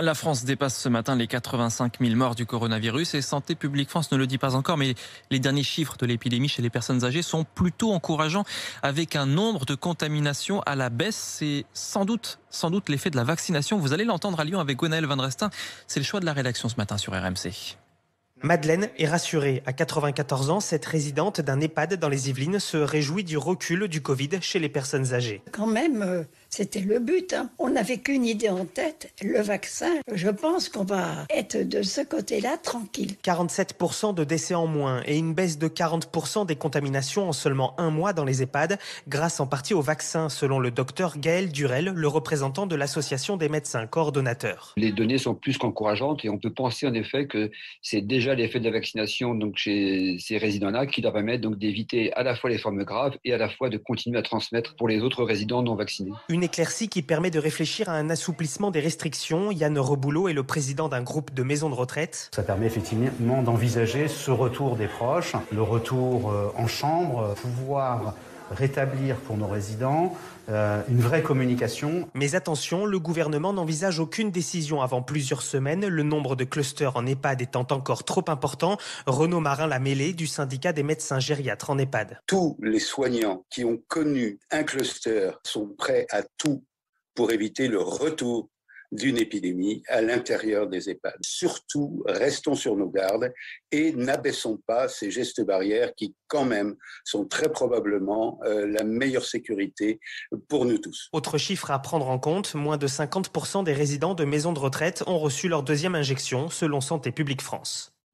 La France dépasse ce matin les 85 000 morts du coronavirus et Santé publique France ne le dit pas encore, mais les derniers chiffres de l'épidémie chez les personnes âgées sont plutôt encourageants avec un nombre de contaminations à la baisse. C'est sans doute l'effet de la vaccination. Vous allez l'entendre à Lyon avec Gwenaël Van Restin. C'est le choix de la rédaction ce matin sur RMC. Madeleine est rassurée. À 94 ans, cette résidente d'un EHPAD dans les Yvelines se réjouit du recul du Covid chez les personnes âgées. Quand même, c'était le but. On n'avait qu'une idée en tête, le vaccin. Je pense qu'on va être de ce côté-là tranquille. 47% de décès en moins et une baisse de 40% des contaminations en seulement un mois dans les EHPAD, grâce en partie au vaccin, selon le docteur Gaël Durel, le représentant de l'association des médecins coordonnateurs. Les données sont plus qu'encourageantes et on peut penser en effet que c'est déjà l'effet de la vaccination donc chez ces résidents-là qui leur permettent donc d'éviter à la fois les formes graves et à la fois de continuer à transmettre pour les autres résidents non vaccinés. Une éclaircie qui permet de réfléchir à un assouplissement des restrictions. Yann Reboulot est le président d'un groupe de maisons de retraite. Ça permet effectivement d'envisager ce retour des proches, le retour en chambre, pouvoir rétablir pour nos résidents une vraie communication. Mais attention, le gouvernement n'envisage aucune décision avant plusieurs semaines, le nombre de clusters en EHPAD étant encore trop important. Renaud Marin-Lamêlé du syndicat des médecins gériatres en EHPAD. Tous les soignants qui ont connu un cluster sont prêts à tout pour éviter le retour d'une épidémie à l'intérieur des EHPAD. Surtout, restons sur nos gardes et n'abaissons pas ces gestes barrières qui, quand même, sont très probablement la meilleure sécurité pour nous tous. Autre chiffre à prendre en compte, moins de 50% des résidents de maisons de retraite ont reçu leur deuxième injection, selon Santé publique France.